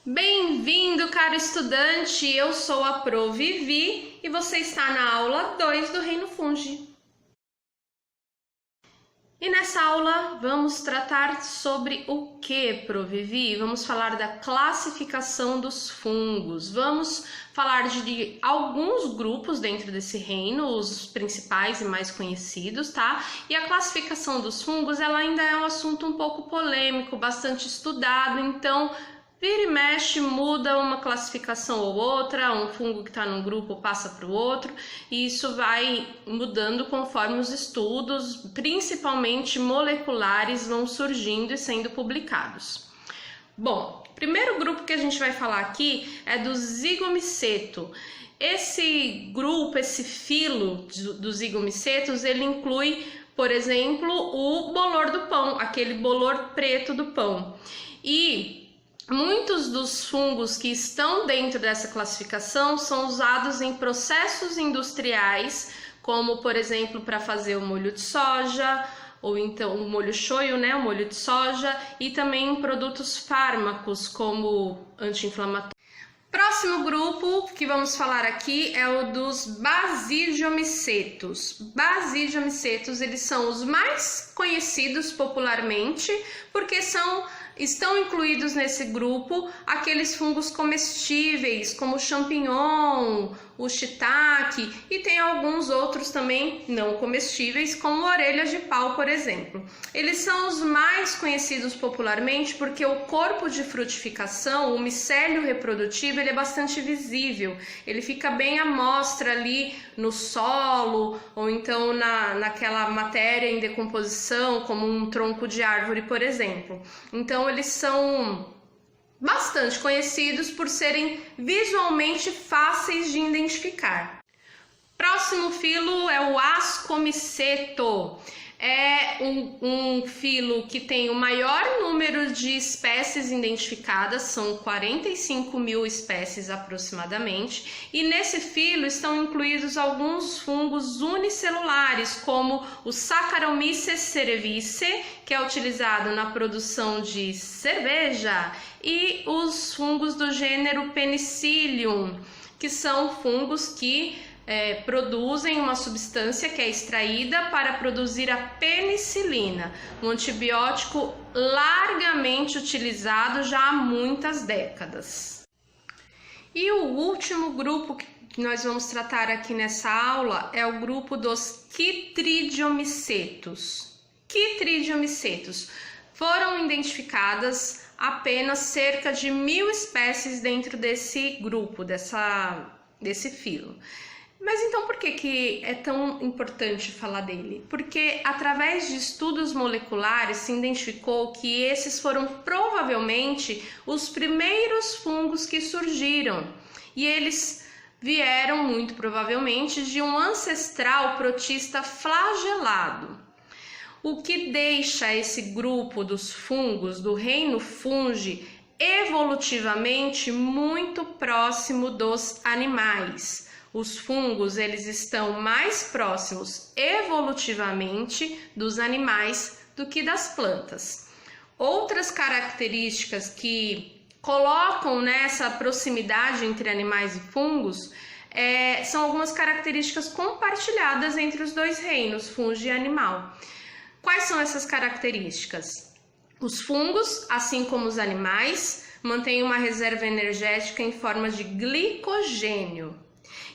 Bem-vindo, caro estudante! Eu sou a Pro Vivi e você está na aula 2 do Reino Fungi. E nessa aula vamos tratar sobre o que, Pro Vivi? Vamos falar da classificação dos fungos. Vamos falar de alguns grupos dentro desse reino, os principais e mais conhecidos, tá? E a classificação dos fungos, ela ainda é um assunto um pouco polêmico, bastante estudado, então vira e mexe, muda uma classificação ou outra, um fungo que está num grupo passa para o outro, e isso vai mudando conforme os estudos, principalmente moleculares, vão surgindo e sendo publicados. Bom, o primeiro grupo que a gente vai falar aqui é do zigomiceto. Esse grupo, esse filo dos zigomicetos, ele inclui, por exemplo, o bolor do pão, aquele bolor preto do pão. E muitos dos fungos que estão dentro dessa classificação são usados em processos industriais, como por exemplo para fazer o molho de soja, ou então o molho shoyu, né, o molho de soja, e também em produtos fármacos como anti-inflamatórios. Próximo grupo que vamos falar aqui é o dos basidiomicetos. Basidiomicetos, eles são os mais conhecidos popularmente porque estão incluídos nesse grupo aqueles fungos comestíveis, como o champignon, o shiitake, e tem alguns outros também não comestíveis, como orelhas de pau, por exemplo. Eles são os mais conhecidos popularmente porque o corpo de frutificação, o micélio reprodutivo, ele é bastante visível, ele fica bem à mostra ali no solo, ou então naquela matéria em decomposição, como um tronco de árvore, por exemplo. Então, eles são bastante conhecidos por serem visualmente fáceis de identificar. Próximo filo é o ascomiceto. É um filo que tem o maior número de espécies identificadas, são 45 mil espécies aproximadamente, e nesse filo estão incluídos alguns fungos unicelulares, como o Saccharomyces cerevisiae, que é utilizado na produção de cerveja, e os fungos do gênero Penicillium, que são fungos que produzem uma substância que é extraída para produzir a penicilina, um antibiótico largamente utilizado já há muitas décadas. E o último grupo que nós vamos tratar aqui nessa aula é o grupo dos quitridiomicetos. Quitridiomicetos foram identificadas apenas cerca de 1000 espécies dentro desse grupo, desse filo. Mas então por que é tão importante falar dele? Porque através de estudos moleculares se identificou que esses foram provavelmente os primeiros fungos que surgiram, e eles vieram muito provavelmente de um ancestral protista flagelado, o que deixa esse grupo dos fungos do reino fungi evolutivamente muito próximo dos animais. Os fungos, eles estão mais próximos evolutivamente dos animais do que das plantas. Outras características que colocam nessa proximidade entre animais e fungos são algumas características compartilhadas entre os dois reinos, fungi e animal. Quais são essas características? Os fungos, assim como os animais, mantêm uma reserva energética em forma de glicogênio.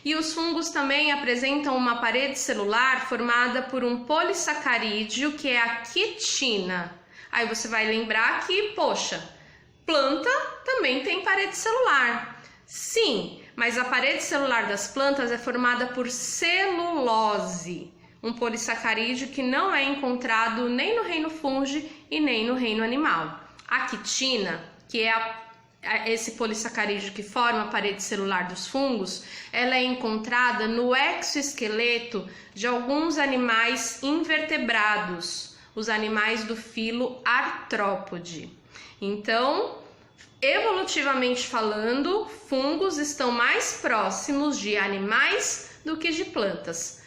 E os fungos também apresentam uma parede celular formada por um polissacarídeo, que é a quitina. Aí você vai lembrar que, poxa, planta também tem parede celular. Sim, mas a parede celular das plantas é formada por celulose, um polissacarídeo que não é encontrado nem no reino fungi e nem no reino animal. A quitina, que é esse polissacarídeo que forma a parede celular dos fungos, ela é encontrada no exoesqueleto de alguns animais invertebrados, os animais do filo Artrópode. Então, evolutivamente falando, fungos estão mais próximos de animais do que de plantas.